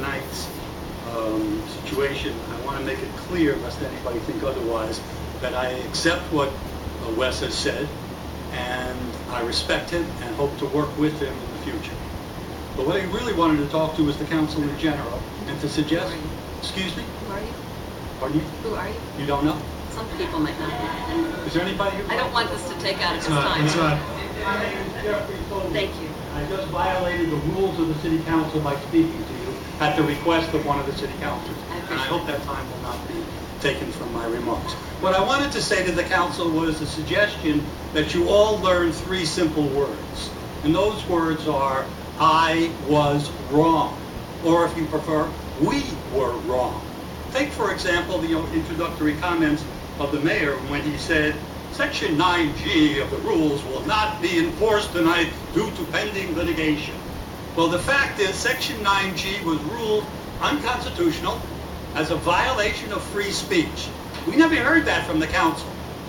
tonight's situation, I want to make it clear, lest anybody think otherwise, that I accept what Wes has said, and I respect him and hope to work with him in the future. But what I really wanted to talk to was the council in general, and to suggest... Excuse me? Who are you? Pardon you? Who are you? You don't know? Some people might not know. Is there anybody who... I don't want this to take out of his time. It's not. My name is Jeffrey Vogel. Thank you. I just violated the rules of the city council by speaking to you at the request of one of the city councilors. And I hope that time will not be taken from my remarks. What I wanted to say to the council was a suggestion that you all learn 3 simple words. And those words are, I was wrong. Or if you prefer, we were wrong. Take, for example, the introductory comments of the mayor when he said, Section 9G of the rules will not be enforced tonight due to pending litigation. Well, the fact is, Section 9G was ruled unconstitutional as a violation of free speech. We never heard that from the council.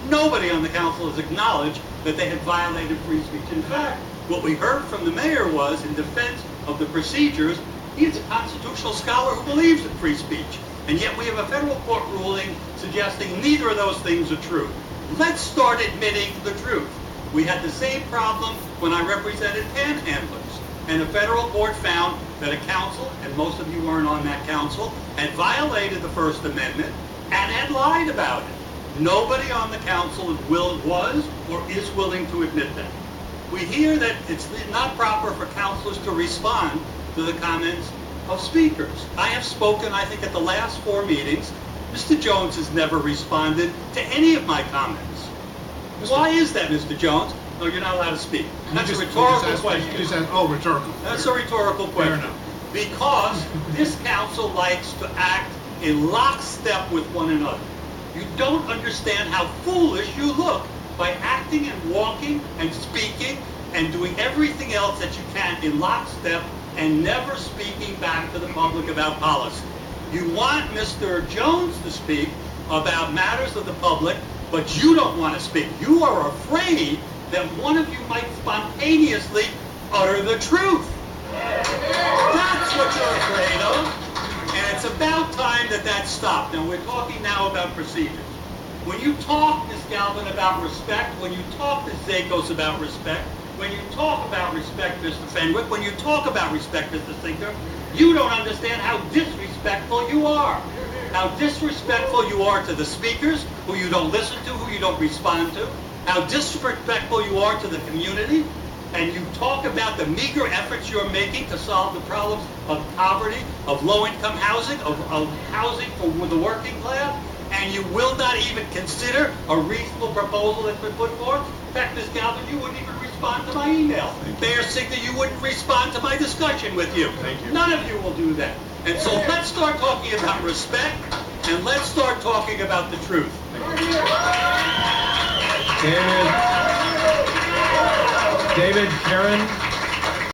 Nobody on the council has acknowledged that they had violated free speech. In fact, what we heard from the mayor was, in defense of the procedures, he is a constitutional scholar who believes in free speech. And yet we have a federal court ruling suggesting neither of those things are true. Let's start admitting the truth. We had the same problem when I represented panhandlers. And the federal court found that a council, and most of you weren't on that council, had violated the First Amendment and had lied about it. Nobody on the council was or is willing to admit that. We hear that it's not proper for councilors to respond to the comments of speakers. I have spoken, I think, at the last 4 meetings. Mr. Jones has never responded to any of my comments. Why is that, Mr. Jones? No, you're not allowed to speak. That's a rhetorical question. Rhetorical. That's a rhetorical question. Fair enough. Because this council likes to act in lockstep with one another. You don't understand how foolish you look by acting and walking and speaking and doing everything else that you can in lockstep and never speaking back to the public about policy. You want Mr. Jones to speak about matters of the public, but you don't want to speak. You are afraid that one of you might spontaneously utter the truth. That's what you're afraid of. And it's about time that that stopped. Now, we're talking now about procedures. When you talk, Ms. Galvin, about respect, when you talk, Ms. Zakos, about respect, when you talk about respect, Mr. Fenwick, when you talk about respect, Mr. Sinker, you don't understand how disrespectful you are. How disrespectful you are to the speakers, who you don't listen to, who you don't respond to. How disrespectful you are to the community. And you talk about the meager efforts you're making to solve the problems of poverty, of low-income housing, of housing for the working class, and you will not even consider a reasonable proposal that's been put forth. In fact, Ms. Galvin, you wouldn't even respond to my email. Mayor Signer, you wouldn't respond to my discussion with you. Thank you. None of you will do that. And so let's start talking about respect, and let's start talking about the truth. David, Karen,